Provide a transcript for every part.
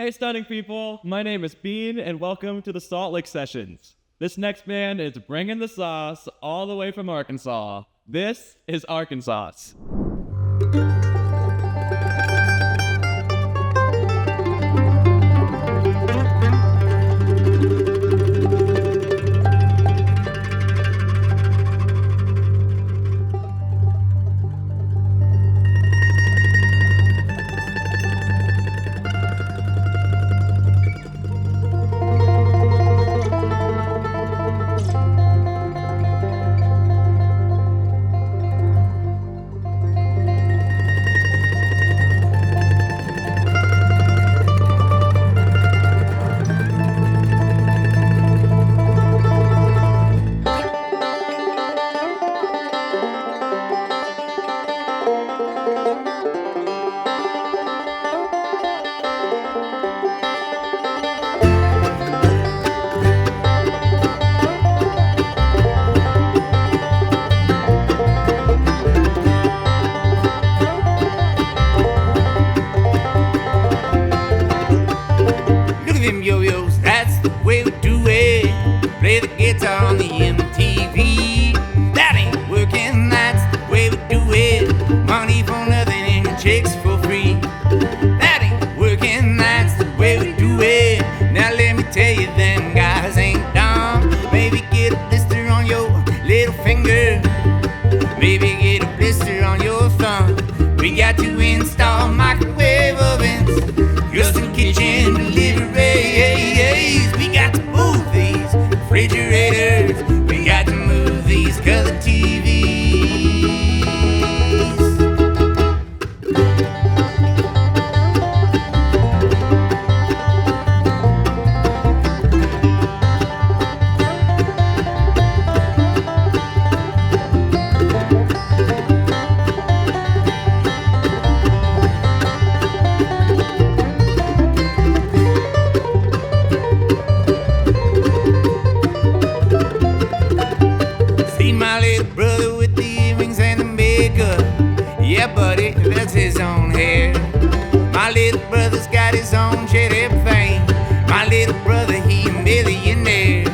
Hey stunning people, my name is Beane and welcome to the Salt Lick Sessions. This next band is bringing the sauce all the way from Arkansas. This is Arkansauce. Yo-yos, that's the way we do it. Play the guitar on the MTV. That ain't working, that's the way we do it. Money for nothing and your chicks for free. That ain't working, that's the way we do it. Now let me tell you, them guys ain't dumb. Maybe get a blister on your little finger. Maybe get a blister on your thumb. We got to install microwave ovens, custom kitchen deliveries. We got to move these refrigerators. We got to move these color TVs. Yeah, buddy, that's his own hair. My little brother's got his own jet airplane. My little brother, he a millionaire.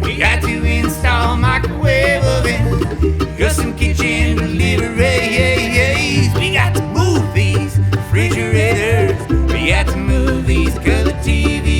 We got to install microwave oven, custom kitchen deliveries. We got to move these refrigerators. We got to move these color TVs.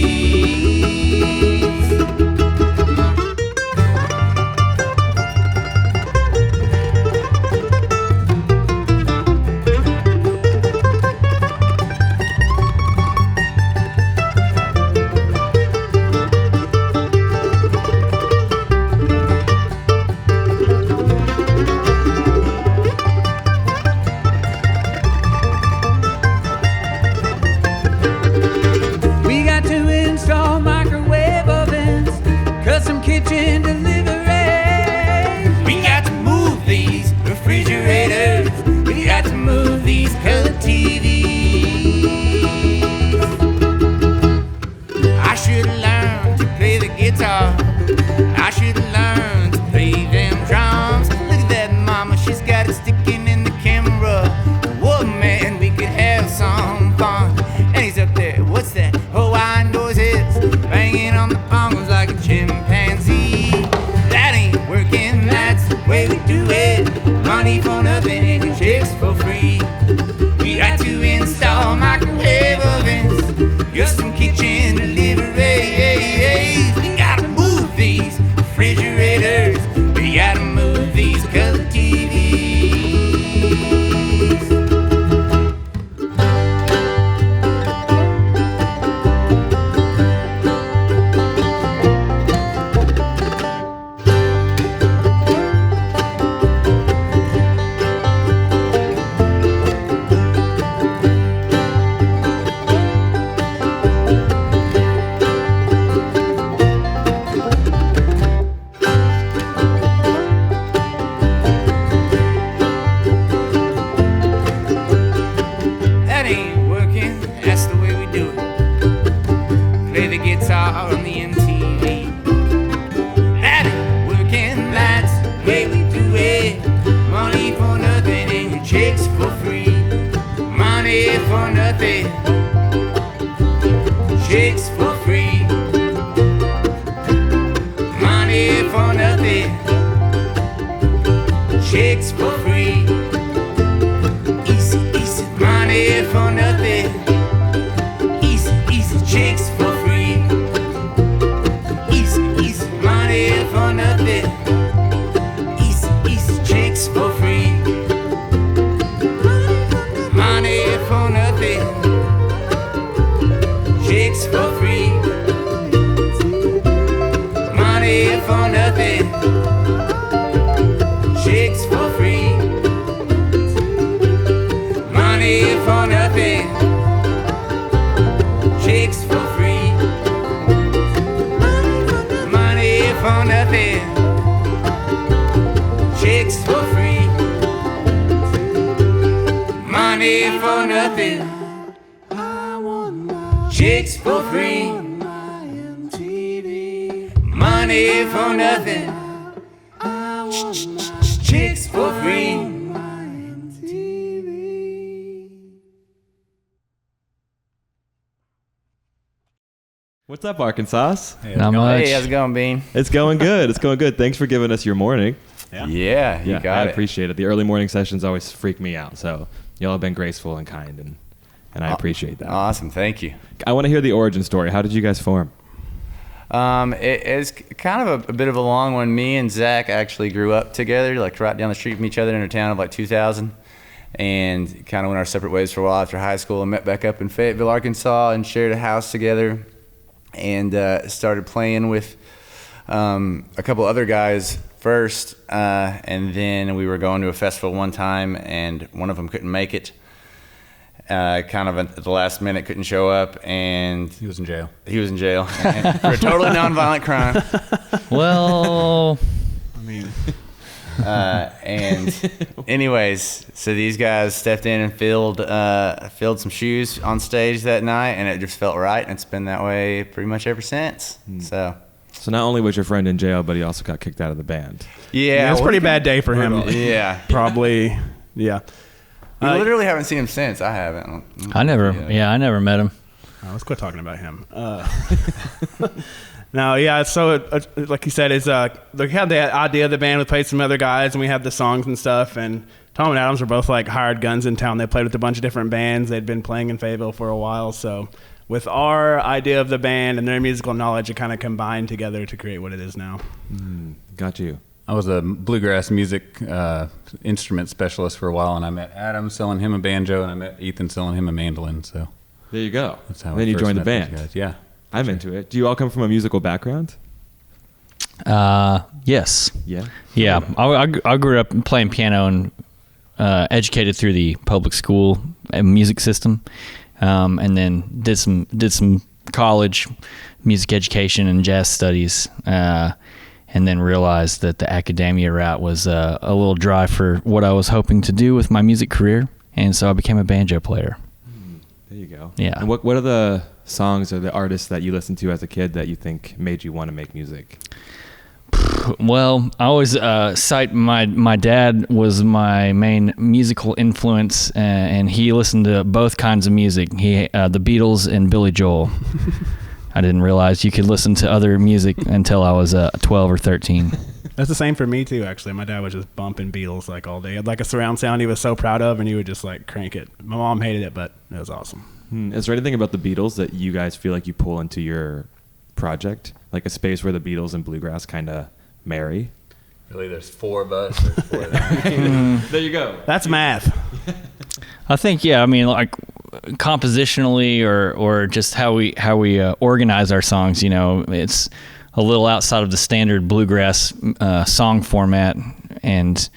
Kitchen delivery. We got to move these refrigerators. We got to move these color TVs. I should have learned to play the guitar. I should have learned to play them drums. Look at that mama, she's got it sticking in the camera. Whoa man, we could have some fun. And he's up there, what's that Hawaiian noises? Banging on the bongos like a chimpanzee. That ain't working, that's the way we do it. Money for nothing and your chicks for free. We got to install microwave ovens, custom kitchen deliveries. We gotta move these refrigerators. We gotta move these color TVs. On the MTV. That ain't working, that's the way we do it. Money for nothing and your chicks for free. Money for nothing. chicks for free, money for nothing, chicks for free, easy, easy, money for nothing, easy, easy, chicks for free, easy, easy, money for nothing, easy, easy, chicks for free, money for nothing, chicks for free, money for nothing, chicks for free, money for nothing, chicks for free, money for nothing, chicks for free, money for nothing, chicks for free, money for nothing, chicks for free. What's up, Arkansauce? Not much. Hey, how's it going, Beane? It's going good. It's going good. Thanks for giving us your morning. Yeah, you got I it. appreciate it. The early morning sessions always freak me out. So y'all have been graceful and kind, and I appreciate that. Awesome, thank you. I want to hear the origin story. How did you guys form? It's kind of a bit of a long one. Me and Zach actually grew up together, like right down the street from each other in a town of like 2,000, and kind of went our separate ways for a while after high school and met back up in Fayetteville, Arkansas, and shared a house together, and started playing with a couple other guys first, and then we were going to a festival one time, and one of them couldn't make it. Kind of at the last minute couldn't show up, and He was in jail. he was in jail for a totally nonviolent crime. Well, I mean, And anyways, so these guys stepped in and filled some shoes on stage that night, and it just felt right, and it's been that way pretty much ever since. So not only was your friend in jail, but he also got kicked out of the band. yeah, it's a pretty bad day for him. Yeah, Probably, yeah. we literally haven't seen him since. I haven't. I never met him. Oh, let's quit talking about him. No, yeah. So, like you said, we had the idea of the band. We played some other guys, and we had the songs and stuff. And Tom and Adams were both like hired guns in town. They played with a bunch of different bands. They'd been playing in Fayetteville for a while. So, with our idea of the band and their musical knowledge, it kind of combined together to create what it is now. Got you. I was a bluegrass music instrument specialist for a while, and I met Adam selling him a banjo, and I met Ethan selling him a mandolin. So There you go. that's how. Then I you first joined the met these band. guys. Yeah. I'm into it. Do you all come from a musical background? Yes. Yeah. Yeah. I grew up playing piano and educated through the public school music system, and then did some college music education and jazz studies, and then realized that the academia route was a little dry for what I was hoping to do with my music career, and so I became a banjo player. There you go. Yeah. And what are the songs or the artists that you listened to as a kid that you think made you want to make music? Well, I always cite my dad was my main musical influence, and he listened to both kinds of music. The Beatles and Billy Joel. I didn't realize you could listen to other music until I was 12 or 13. That's the same for me too. Actually, my dad was just bumping Beatles like all day. He had like a surround sound he was so proud of, and he would just like crank it. My mom hated it, but it was awesome. Is there anything about the Beatles that you guys feel like you pull into your project? Like a space where the Beatles and bluegrass kind of marry? Really, there's four of us. There's four of them. There you go. That's math. I think, yeah. I mean, like compositionally, or just how we organize our songs. You know, it's a little outside of the standard bluegrass song format, and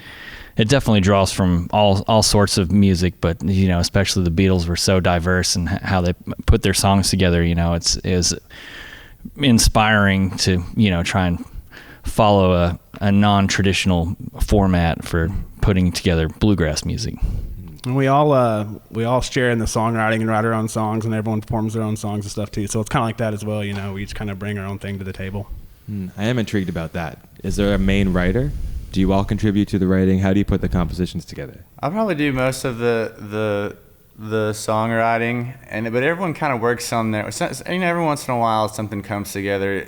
it definitely draws from all sorts of music. But you know, especially the Beatles were so diverse in how they put their songs together. You know, it was inspiring to try and follow a non-traditional format for putting together bluegrass music. And we all share in the songwriting and write our own songs, and everyone performs their own songs and stuff too. So it's kind of like that as well. You know, we each kind of bring our own thing to the table. I am intrigued about that. Is there a main writer? Do you all contribute to the writing? How do you put the compositions together? I'll probably do most of the songwriting, but everyone kind of works on their. Every once in a while something comes together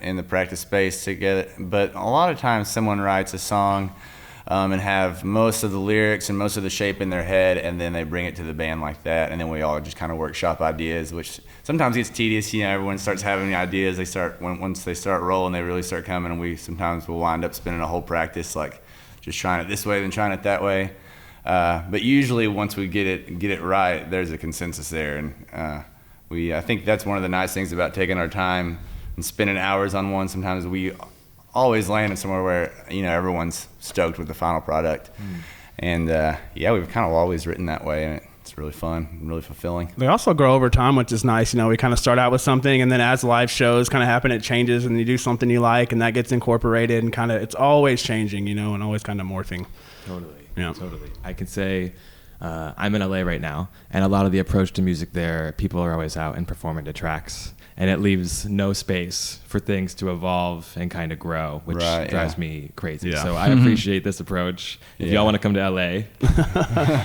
in the practice space together. But a lot of times someone writes a song and have most of the lyrics and most of the shape in their head, and then they bring it to the band like that, and then we all just kind of workshop ideas, which sometimes gets tedious. Everyone starts having ideas. Once they start rolling, they really start coming, and we sometimes will wind up spending a whole practice like just trying it this way, then trying it that way. But usually, once we get it right, there's a consensus there, and I think that's one of the nice things about taking our time and spending hours on one. Sometimes we always landing somewhere where everyone's stoked with the final product, and we've kind of always written that way, and it's really fun and really fulfilling. They also grow over time, which is nice. We kind of start out with something, and then as live shows kind of happen, it changes, and you do something you like, and that gets incorporated, and kind of it's always changing, and always kind of morphing. Totally. Yeah. Totally. I can say I'm in LA right now, and a lot of the approach to music there, people are always out and performing to tracks, and it leaves no space for things to evolve and kind of grow, which drives me crazy. Yeah. So I appreciate this approach. If y'all want to come to LA,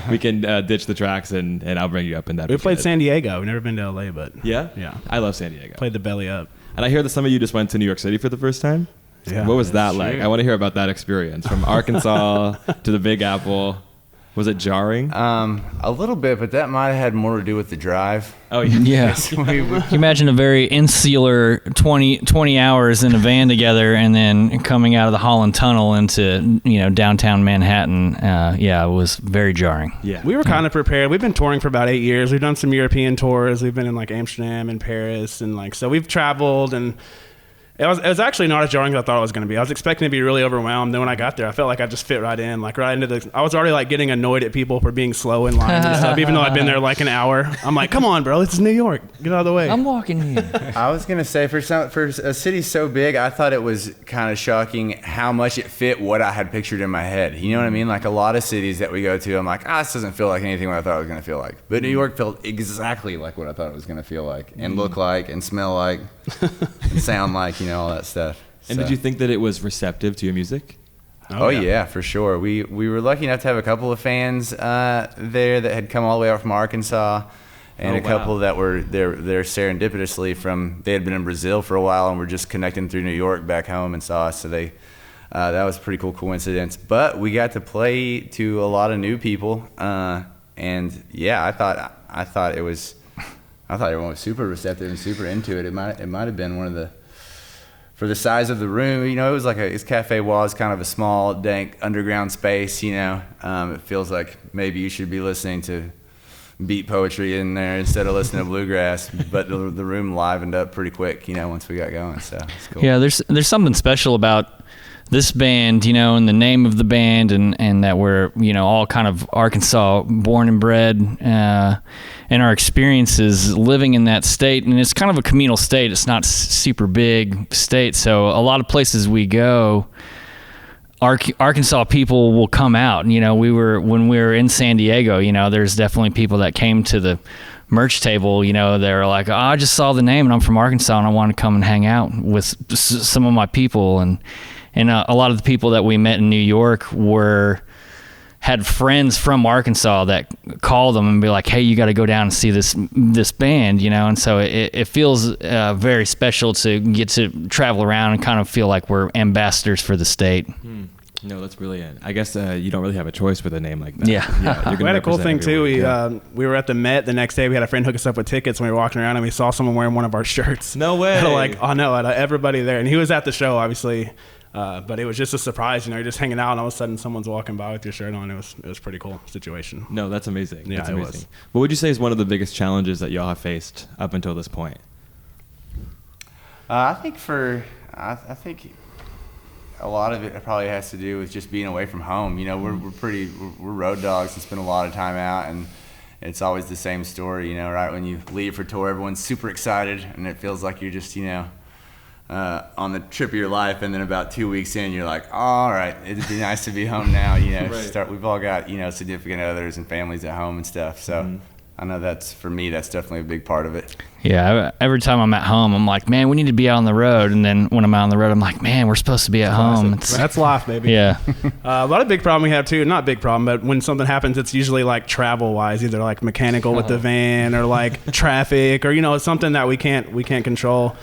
we can ditch the tracks, and I'll bring you up in that. We played San Diego. We've never been to LA, but yeah, yeah, I love San Diego. Played the belly up. And I hear that some of you just went to New York City for the first time. Yeah, what was that true. like? I want to hear about that experience from Arkansas to the Big Apple. Was it jarring? A little bit, but that might have had more to do with the drive. Oh, yeah. Can you imagine a very insular 20 hours in a van together and then coming out of the Holland Tunnel into, downtown Manhattan? It was very jarring. Yeah. We were kind of prepared. We've been touring for about 8 years. We've done some European tours. We've been in Amsterdam and Paris, and so we've traveled, and it was actually not as jarring as I thought it was going to be. I was expecting to be really overwhelmed. Then when I got there, I felt like I just fit right in, right into I was already getting annoyed at people for being slow in line and stuff, even though I'd been there an hour. I'm like, come on, bro, this is New York. Get out of the way. I'm walking here. I was gonna say for a city so big, I thought it was kind of shocking how much it fit what I had pictured in my head. You know what I mean? A lot of cities that we go to, I'm like, this doesn't feel like anything what I thought it was gonna feel like. But New York felt exactly like what I thought it was gonna feel like, and look like, and smell like, and sound like, all that stuff. And did you think that it was receptive to your music? Oh yeah, for sure. We were lucky enough to have a couple of fans there that had come all the way out from Arkansas, and a couple that were there serendipitously they had been in Brazil for a while and were just connecting through New York back home and saw us. So that was a pretty cool coincidence. But we got to play to a lot of new people, and yeah, I thought everyone was super receptive and super into it. It might have been one of the. For the size of the room, it was it's Cafe was kind of a small, dank, underground space, It feels like maybe you should be listening to beat poetry in there instead of listening to bluegrass, but the room livened up pretty quick, once we got going, so it's cool. Yeah, there's something special about this band, and the name of the band, and that we're, all kind of Arkansas born and bred, and our experiences living in that state. And it's kind of a communal state. It's not super big state. So a lot of places we go, Arkansas people will come out. When we were in San Diego, there's definitely people that came to the merch table, they're like, I just saw the name and I'm from Arkansas and I want to come and hang out with some of my people. And a lot of the people that we met in New York had friends from Arkansas that call them and be like, hey, you got to go down and see this band, and so it feels very special to get to travel around and kind of feel like we're ambassadors for the state. No, that's brilliant. I guess you don't really have a choice with a name like that. Yeah. We had a cool thing too. We were at the Met the next day. We had a friend hook us up with tickets, and we were walking around and we saw someone wearing one of our shirts. No way. Out of everybody there, and he was at the show obviously. But it was just a surprise, you're just hanging out and all of a sudden someone's walking by with your shirt on. It was a pretty cool situation. No, that's amazing. Yeah, that's it amazing. was. What would you say is one of the biggest challenges that y'all have faced up until this point? I think a lot of it probably has to do with just being away from home. We're road dogs and spend a lot of time out, and it's always the same story, right? When you leave for tour, everyone's super excited and it feels like you're just, on the trip of your life, and then about 2 weeks in, you're like, all right, it'd be nice to be home now. Right. We've all got significant others and families at home and stuff. So I know that's, for me, that's definitely a big part of it. Yeah, every time I'm at home, I'm like, man, we need to be out on the road. And then when I'm out on the road, I'm like, man, we're supposed to be at home. That's life, baby. Yeah. A lot of big problem we have too, not big problem, but when something happens, it's usually like travel wise, either like mechanical with the van or like traffic or, you know, something that we can't control.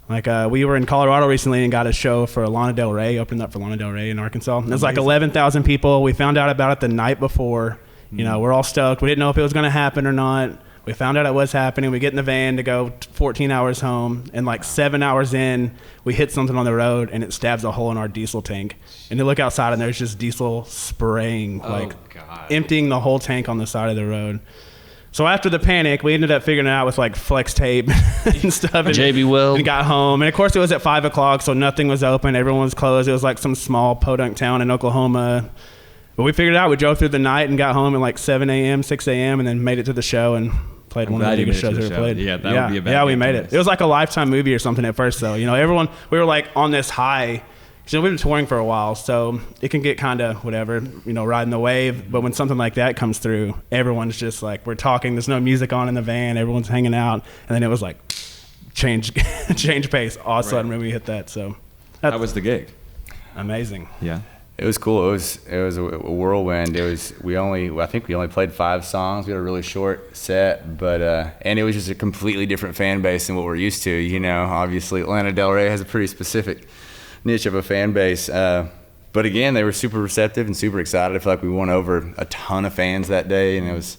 Like we were in Colorado recently and got a show for Lana Del Rey, opened up for Lana Del Rey in Arkansas. It was like 11,000 people. We found out about it the night before. You know, we're all stoked. We didn't know if it was going to happen or not. We found out it was happening. We get in the van to go 14 hours home, and like 7 hours in, we hit something on the road, and it stabs a hole in our diesel tank. And you look outside, and there's just diesel spraying, emptying the whole tank on the side of the road. So after the panic, we ended up figuring it out with like flex tape and stuff. And, JB Weld. And got home. And of course, it was at 5 o'clock, so nothing was open. Everyone was closed. It was like some small podunk town in Oklahoma. But we figured it out. We drove through the night and got home at like 7 a.m., 6 a.m., and then made it to the show and played one of the biggest shows we ever played. Yeah, that would be a bad Yeah, we game made to it. miss. It was like a Lifetime movie or something at first, though. You know, we were like on this high. You know, we've been touring for a while, so it can get kind of whatever, you know, riding the wave. But when something like that comes through, everyone's just like, we're talking. There's no music on in the van. Everyone's hanging out. And then it was like, change pace all of a sudden when we hit that. So How was the gig? amazing. Yeah. It was cool. It was a whirlwind. I think we only played 5 songs. We had a really short set, but and it was just a completely different fan base than what we're used to. You know, obviously Lana Del Rey has a pretty specific niche of a fan base. But again, they were super receptive and super excited. I feel like we won over a ton of fans that day, and it was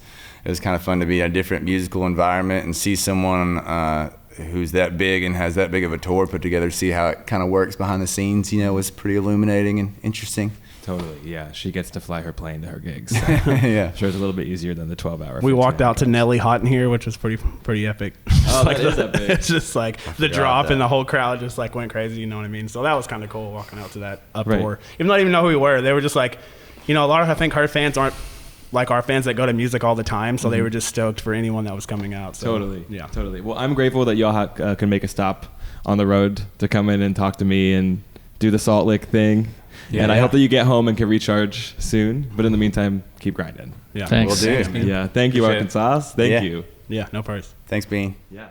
kind of fun to be in a different musical environment and see someone who's that big and has that big of a tour put together, see how it kind of works behind the scenes, you know, was pretty illuminating and interesting. Totally, yeah. She gets to fly her plane to her gigs. So Yeah. sure, it's a little bit easier than the 12-hour. We walked out to Nelly Hot in Here, which was pretty epic. Oh, that is epic. It's just like the forgot drop that. and the whole crowd just like went crazy, you know what I mean? So that was kind of cool walking out to that uproar. Right. Even though I didn't even know who we were. They were just like, you know, a lot of I think her fans aren't like our fans that go to music all the time, so they were just stoked for anyone that was coming out. So, Totally. Yeah. Totally. Well, I'm grateful that y'all can make a stop on the road to come in and talk to me and do the Salt Lick thing. Yeah. And I hope that you get home and can recharge soon. But in the meantime, keep grinding. Yeah. Thanks. Will do. Yeah. Thank you, Appreciate it. Arkansauce. Thank Yeah. you. Yeah, no worries. Thanks, Beane. Yeah.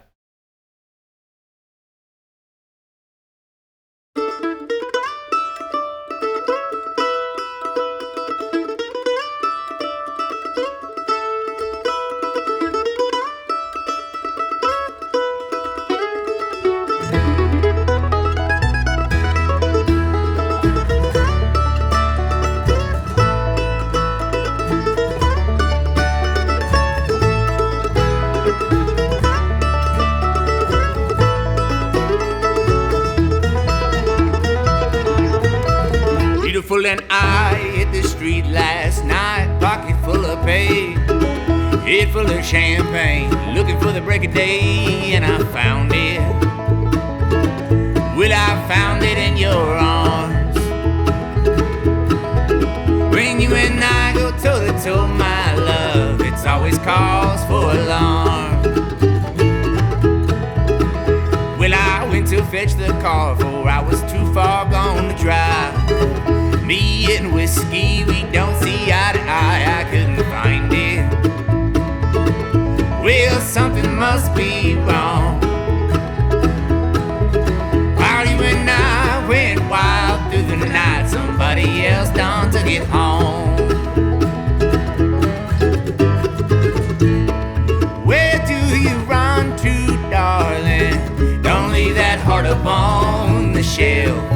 Beautiful and I hit the street last night, pocket full of pay, head full of champagne, looking for the break of day, and I found it. Well, I found it in your arms. When you and I go toe to toe, my love, it's always cause for alarm. Well, I went to fetch the car, for I was too far gone to drive. Me and whiskey, we don't see eye to eye, I couldn't find it. Well, something must be wrong. While you and I went wild through the night, somebody else done took it home. Where do you run to, darling? Don't leave that heart up on the shelf.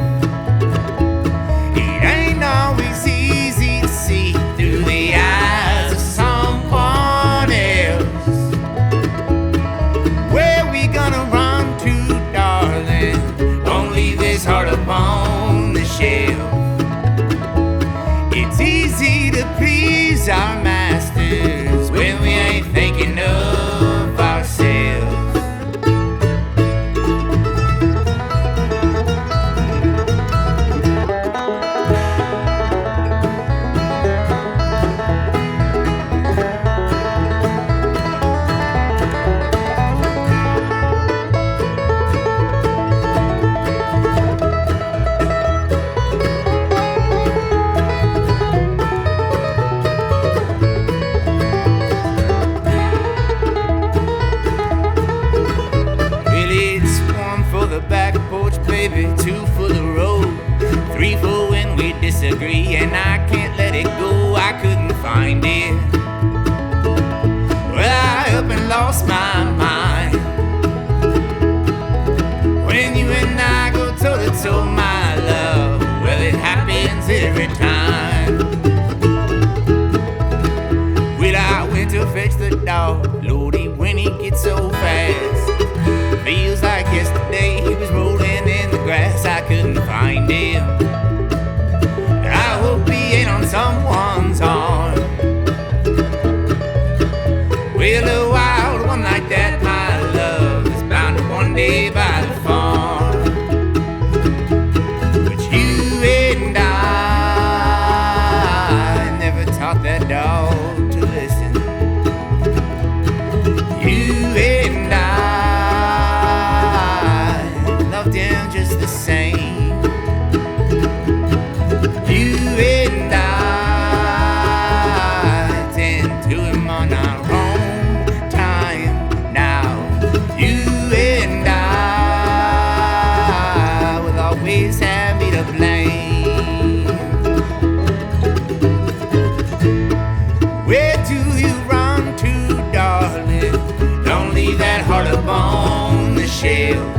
It ain't always easy to see through the eyes of someone else. Where we gonna run to, darling? Won't leave this heart up on the shelf. It's easy to please our masters when we ain't thinking of ourselves. baby, 2 for the road, 3 for when we disagree, and I can't let it go, I couldn't find it. Well, I up and lost my mind when you and I go toe to toe, my love. Well, it happens every time. Well, I went to fetch the dog, Lordy, when he gets so fast. Feels like yesterday he was rolling in the grass. I couldn't find him. I hope he ain't on someone's arm. Well, a wild one like that, my love, is bound to one day by the farm. But you and I never taught that dog to listen. You and I loved him just the same. You and I tend to him on our own time now. You and I will always have me to blame. Where do you run to, darling? Don't leave that heart up on the shelf.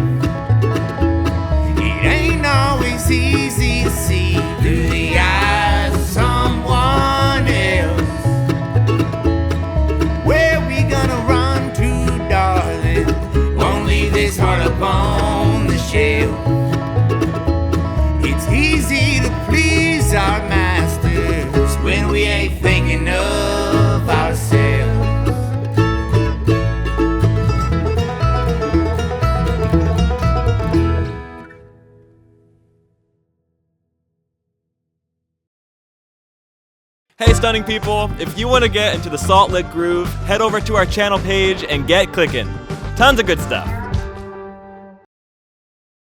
It ain't always easy to see through the eyes of someone else. Where we gonna run to, darling? Won't leave this heart up on the shelf. It's easy to please our masters when we ain't thinking of ourselves. Hey stunning people, if you want to get into the Salt Lick groove, head over to our channel page and get clicking. Tons of good stuff.